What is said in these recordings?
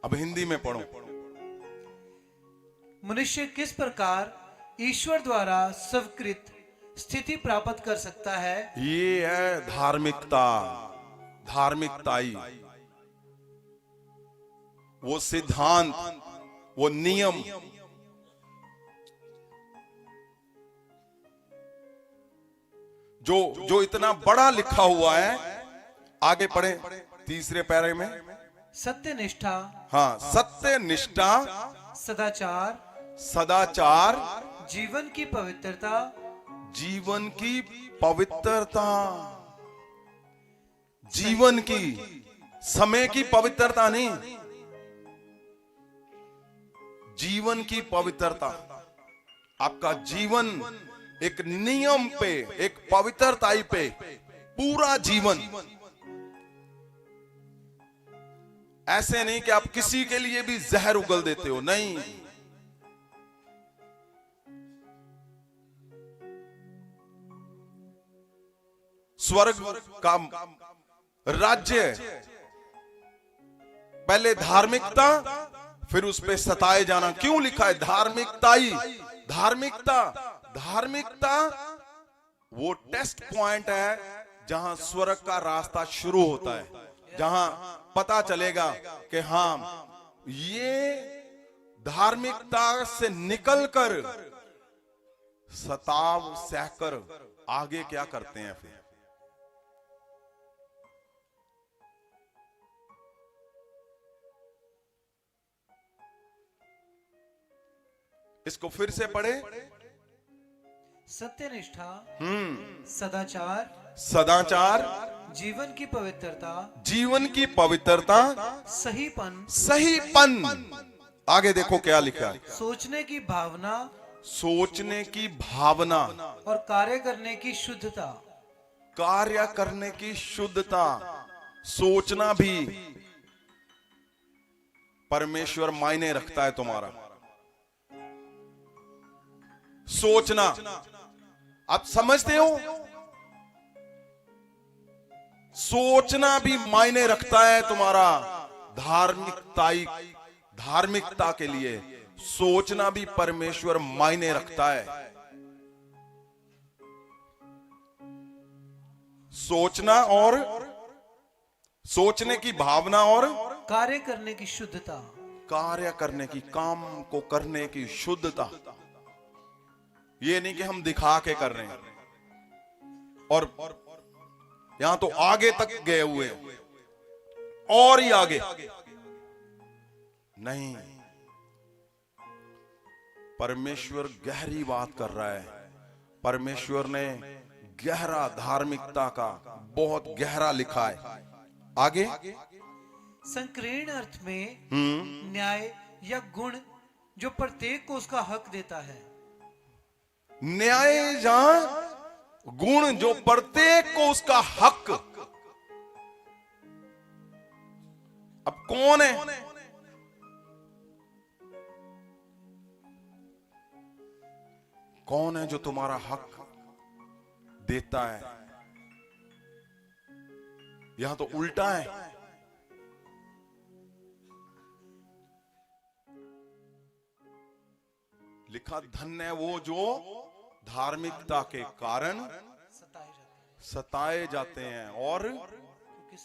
अब हिंदी में पढ़ो। मनुष्य किस प्रकार ईश्वर द्वारा स्वीकृत स्थिति प्राप्त कर सकता है? ये है धार्मिकता, धार्मिकताई, वो सिद्धांत, वो नियम। जो इतना बड़ा लिखा हुआ है। आगे पढ़े तीसरे पैरे में। सत्यनिष्ठा, हाँ, सत्य निष्ठा, सदाचार, सदाचार, जीवन की पवित्रता, जीवन की पवित्रता, जीवन की, समय की पवित्रता नहीं, जीवन की पवित्रता। आपका जीवन एक नियम पे, एक पवित्रताई पे, पूरा जीवन। ऐसे नहीं कि आप किसी के लिए भी जहर उगल देते हो, नहीं। स्वर्ग का राज्य पहले धार्मिकता, फिर उस पे सताए जाना। क्यों लिखा है धार्मिकताई? धार्मिकता, धार्मिकता वो टेस्ट पॉइंट है जहां स्वर्ग का रास्ता शुरू होता है, जहां पता चलेगा कि हाँ, ये धार्मिकता से निकलकर सताव सहकर आगे क्या करते हैं। फिर इसको फिर से पढ़े। सत्यनिष्ठा, सदाचार, सदाचार, जीवन की पवित्रता, जीवन की पवित्रता, सहीपन, सहीपन। आगे देखो क्या लिखा है। सोचने की भावना, सोचने की भावना और कार्य करने की शुद्धता। कार्य करने की शुद्धता। सोचना भी परमेश्वर मायने रखता है तुम्हारा। सोचना, आप समझते हो, सोचना भी मायने रखता है तुम्हारा। धार्मिकताई, धार्मिकता के लिए सोचना भी परमेश्वर मायने रखता है। सोचना और सोचने की भावना और कार्य करने की शुद्धता। कार्य करने की, काम को करने की शुद्धता। ये नहीं कि हम दिखा के कर रहे हैं और यहां तो आगे तक गए हुए और ही आगे नहीं। परमेश्वर गहरी बात कर रहा है। परमेश्वर ने गहरा धार्मिकता का बहुत गहरा लिखा है। आगे संकीर्ण अर्थ में न्याय या गुण जो प्रत्येक को उसका हक देता है। न्याय जहां गुण जो प्रत्येक को उसका हक। अब कौन है? कौन है जो तुम्हारा हक देता है? यहां तो उल्टा है। लिखा धन्य है वो जो धार्मिकता के कारण सताए जाते हैं और क्योंकि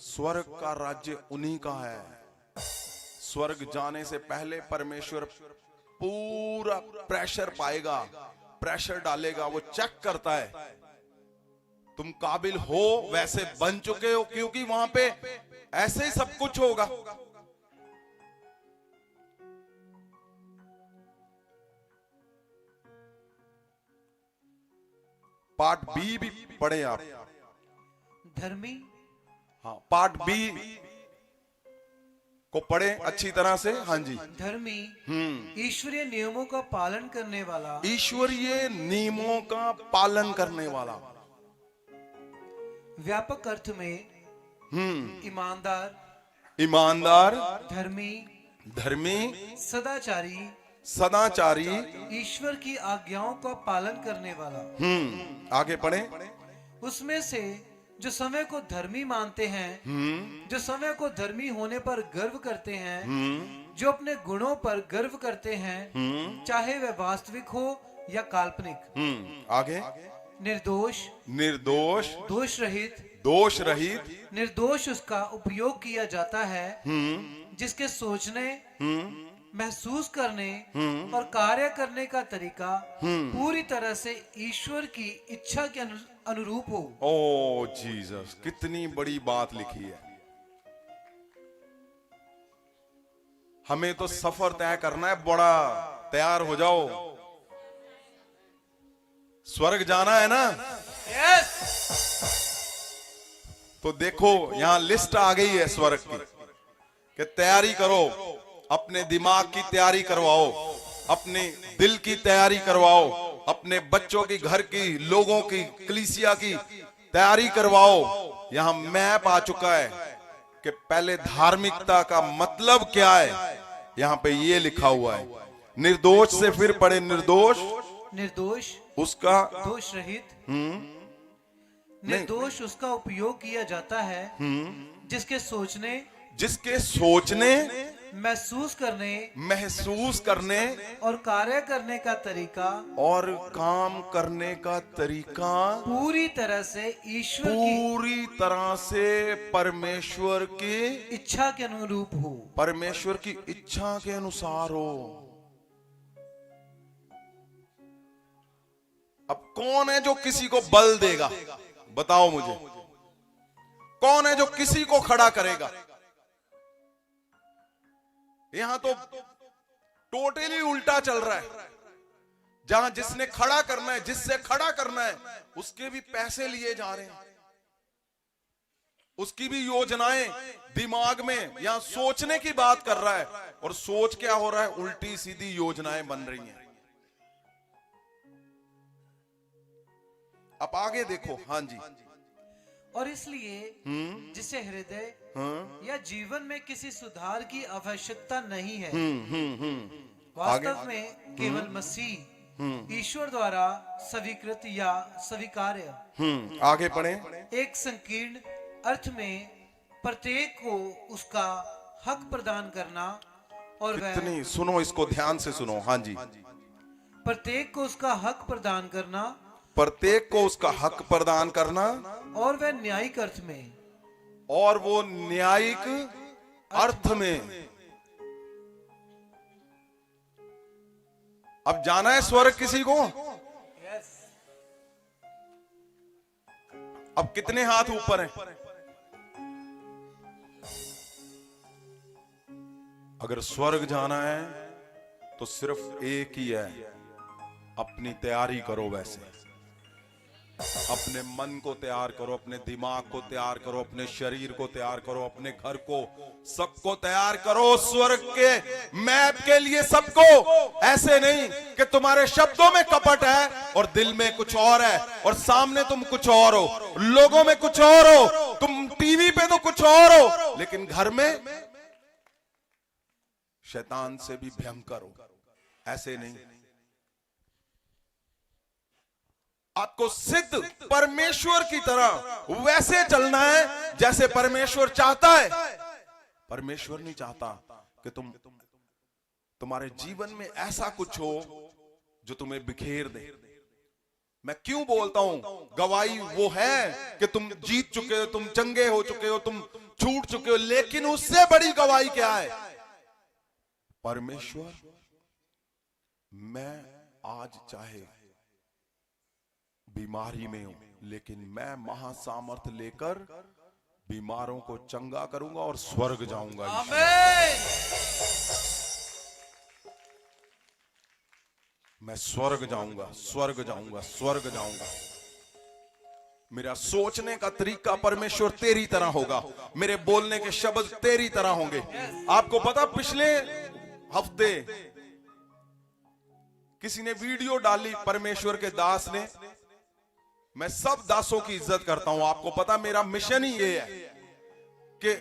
स्वर्ग का राज्य उन्हीं का है। स्वर्ग जाने से पहले परमेश्वर पूरा प्रेशर पाएगा, प्रेशर डालेगा। वो चेक करता है तुम काबिल हो, वैसे बन चुके हो, क्योंकि वहां पे ऐसे ही सब कुछ होगा। पार्ट बी भी पढ़े आप। धर्मी, हाँ, पार्ट बी को पढ़े अच्छी तरह से। हाँ जी। धर्मी, ईश्वरीय नियमों का पालन करने वाला, ईश्वरीय नियमों का पालन करने वाला। व्यापक अर्थ में ईमानदार, ईमानदार, धर्मी, धर्मी, सदाचारी, सदाचारी, ईश्वर की आज्ञाओं का पालन करने वाला। आगे पढ़े। उसमें से जो समय को धर्मी मानते हैं, जो समय को धर्मी होने पर गर्व करते हैं, जो अपने गुणों पर गर्व करते हैं, चाहे वह वास्तविक हो या काल्पनिक। आगे। निर्दोष, निर्दोष, दोष रहित, दोष रहित, निर्दोष उसका उपयोग किया जाता है, जिसके सोचने, महसूस करने और कार्य करने का तरीका पूरी तरह से ईश्वर की इच्छा के अनुरूप हो। ओ जीसस, कितनी बड़ी बात लिखी है। हमें तो सफर तय करना है बड़ा, तैयार हो जाओ, स्वर्ग जाना है ना। यस। तो देखो यहां लिस्ट आ गई है स्वर्ग की, कि तैयारी करो, अपने दिमाग की तैयारी करवाओ, अपने दिल की तैयारी करवाओ, अपने बच्चों की, घर की, लोगों की, कलीसिया की तैयारी करवाओ। यहां मैप आ चुका है कि पहले धार्मिकता का मतलब क्या है, यहां पे ये लिखा हुआ है। निर्दोष से फिर पढ़े, निर्दोष, निर्दोष उसका, दोष रहित, निर्दोष उसका उपयोग किया जाता है, जिसके सोचने, जिसके सोचने, महसूस करने, महसूस करने और कार्य करने का तरीका, और काम करने का तरीका पूरी तरह से ईश्वर की पूरी तरह से परमेश्वर की इच्छा के अनुरूप हो। परमेश्वर की इच्छा के अनुसार हो। अब कौन है जो किसी को बल देगा, बताओ मुझे, कौन है जो किसी को खड़ा करेगा? यहां तो टोटली उल्टा चल रहा है। जहां जिसने खड़ा करना है, जिससे खड़ा करना है, उसके भी पैसे लिए जा रहे हैं, उसकी भी योजनाएं दिमाग में, यहां सोचने की बात कर रहा है, और सोच क्या हो रहा है, उल्टी सीधी योजनाएं बन रही हैं। अब आगे देखो। हाँ जी। और इसलिए जिसे हृदय या जीवन में किसी सुधार की आवश्यकता नहीं है, वास्तव में केवल मसीह ईश्वर द्वारा स्वीकृत या स्वीकार्य, आगे पढ़े। एक संकीर्ण अर्थ में प्रत्येक को उसका हक प्रदान करना, और वह कितनी, सुनो इसको ध्यान से सुनो। हाँ जी। प्रत्येक को उसका हक प्रदान करना, प्रत्येक को उसका हक प्रदान करना, और वह न्यायिक अर्थ में, और वो न्यायिक अर्थ में। अब जाना है स्वर्ग किसी को? अब कितने हाथ ऊपर हैं? अगर स्वर्ग जाना है तो सिर्फ एक ही है, अपनी तैयारी करो। वैसे अपने मन को तैयार करो, अपने दिमाग को तैयार करो, अपने शरीर को तैयार करो, अपने घर को, सबको तैयार करो स्वर्ग के मैप के लिए। सबको, ऐसे नहीं कि तुम्हारे शब्दों में कपट है और दिल में कुछ और है, और सामने तुम कुछ और हो, लोगों में कुछ और हो, तुम टीवी पे तो कुछ और हो, लेकिन घर में शैतान से भी भयंकर हो। ऐसे नहीं। आपको सिद्ध परमेश्वर की तरह वैसे चलना है जैसे परमेश्वर चाहता है। परमेश्वर नहीं चाहता कि तुम्हारे जीवन में ऐसा कुछ हो जो तुम्हें बिखेर दे। मैं क्यों बोलता हूं? गवाही वो है कि तुम जीत चुके हो, तुम चंगे हो चुके हो, तुम छूट चुके हो, लेकिन उससे बड़ी गवाही क्या है? परमेश्वर, मैं आज चाहे बीमारी में हूं, लेकिन मैं महासामर्थ लेकर बीमारों को चंगा करूंगा और स्वर्ग जाऊंगा। आमीन। मैं स्वर्ग जाऊंगा, स्वर्ग जाऊंगा, स्वर्ग जाऊंगा। मेरा सोचने का तरीका परमेश्वर तेरी तरह होगा, मेरे बोलने के शब्द तेरी तरह होंगे। आपको पता, पिछले हफ्ते किसी ने वीडियो डाली, परमेश्वर के दास ने। मैं सब दासों की इज्जत करता हूं। आपको पता, मेरा मिशन ही ये है कि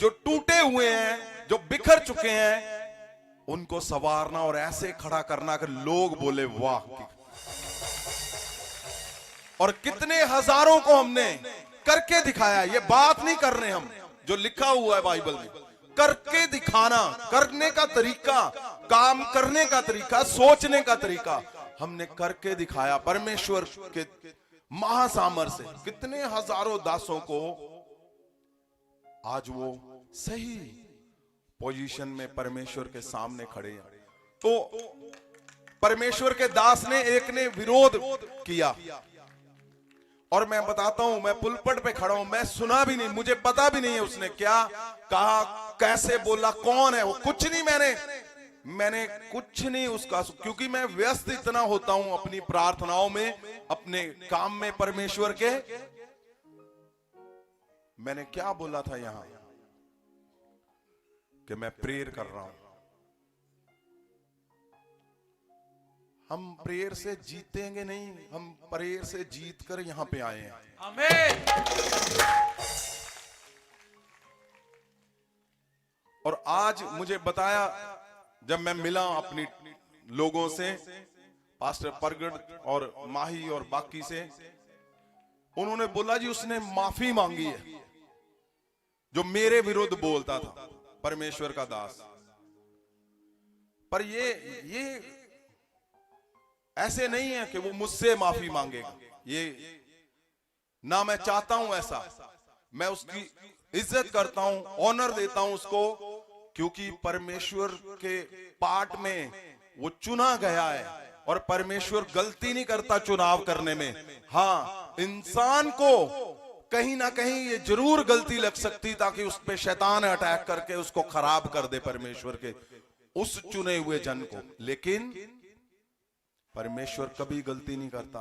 जो टूटे हुए हैं, जो बिखर चुके हैं, उनको संवारना और ऐसे खड़ा करना कि लोग बोले वाह। और कितने हजारों को हमने करके दिखाया। ये बात नहीं कर रहे हम, जो लिखा हुआ है बाइबल में, करके दिखाना, करने का तरीका, काम करने का तरीका, सोचने का तरीका हमने करके दिखाया। परमेश्वर के महासामर्थ से कितने हजारों दासों को आज वो सही पोजीशन में परमेश्वर के सामने खड़े हैं। तो परमेश्वर के दास ने, एक ने विरोध किया, और मैं बताता हूं, मैं पुलपट पे खड़ा हूं, मैं सुना भी नहीं, मुझे पता भी नहीं है उसने क्या कहा, कैसे बोला, कौन है वो, कुछ नहीं। मैंने कुछ नहीं उसका, क्योंकि मैं व्यस्त इतना होता हूं अपनी प्रार्थनाओं में, अपने काम में परमेश्वर के। मैंने क्या बोला था यहां कि मैं प्रेयर कर रहा हूं। हम प्रेयर से जीतेंगे नहीं, हम प्रेयर से जीत कर यहां पे आए हैं। आमीन। और आज मुझे बताया, जब मैं मिला अपनी लोगों से, पास्टर परगट और माही और बाकी से, उन्होंने बोला जी उसने माफी मांगी है जो मेरे विरुद्ध बोलता था, परमेश्वर का दास। पर ये ऐसे नहीं है कि वो मुझसे माफी मांगेगा, ये ना मैं चाहता हूं ऐसा। मैं उसकी इज्जत करता हूं, ऑनर देता हूं उसको, क्योंकि परमेश्वर के पार्ट में वो चुना गया है, और परमेश्वर गलती नहीं करता चुनाव करने में। हाँ, इंसान को कहीं ना कहीं ये जरूर गलती लग सकती, ताकि उस पे शैतान अटैक करके उसको खराब कर दे, परमेश्वर के उस चुने हुए जन को। लेकिन परमेश्वर कभी गलती नहीं करता।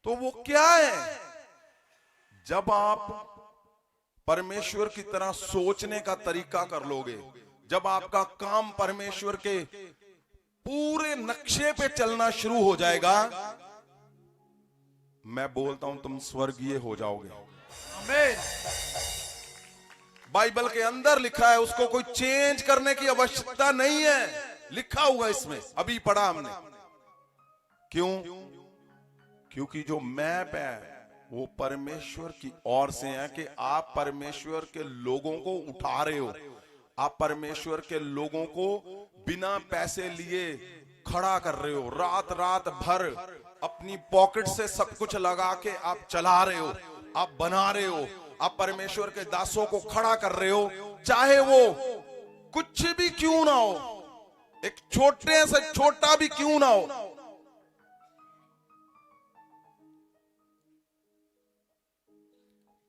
तो वो क्या है, जब आप परमेश्वर की तरह सोचने का तरीका कर लोगे, जब आपका काम परमेश्वर के पूरे नक्शे पे चलना शुरू हो जाएगा, मैं बोलता हूं तुम स्वर्गीय हो जाओगे। आमीन। बाइबल के अंदर लिखा है, उसको कोई चेंज करने की आवश्यकता नहीं है, लिखा हुआ इसमें, अभी पढ़ा हमने। क्यों? क्योंकि जो मैप है वो परमेश्वर की ओर से है, कि आप परमेश्वर के लोगों को उठा रहे हो, आप परमेश्वर के लोगों को बिना पैसे लिए खड़ा कर रहे हो, रात रात भर अपनी पॉकेट से सब कुछ लगा के आप चला रहे हो, आप बना रहे हो, आप परमेश्वर के दासों को खड़ा कर रहे हो, चाहे वो कुछ भी क्यों ना हो, एक छोटे से छोटा भी क्यों ना हो।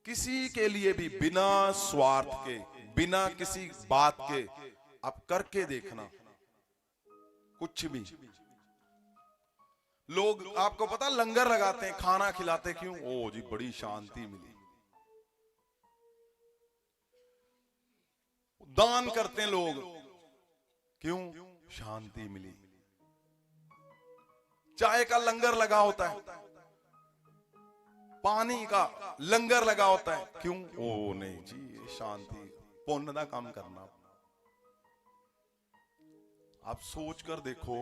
किसी के लिए भी बिना स्वार्थ के, बिना किसी बात के आप करके देखना, कुछ भी। लोग, आपको पता, लंगर लगाते हैं, खाना खिलाते, क्यों? ओ जी, बड़ी शांति मिली। दान करते हैं लोग, क्यों? शांति मिली। चाय का लंगर लगा होता है, पानी का लंगर लगा होता है, क्यों? ओ नहीं जी, ये शांति, पुण्य का काम करना। आप सोच कर देखो,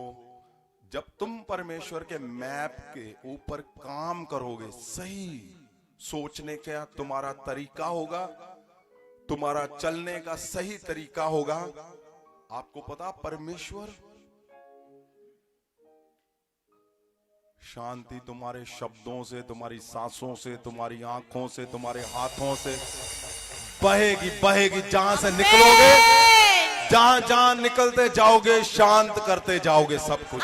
जब तुम परमेश्वर के मैप के ऊपर काम करोगे, सही सोचने का तुम्हारा तरीका होगा, तुम्हारा चलने का सही तरीका होगा, आपको पता, परमेश्वर शांति तुम्हारे शब्दों से, तुम्हारी सांसों से, तुम्हारी आंखों से, तुम्हारे हाथों से बहेगी बहेगी। जहां से निकलोगे, जहां जहां निकलते जाओगे, शांत करते जाओगे सब कुछ।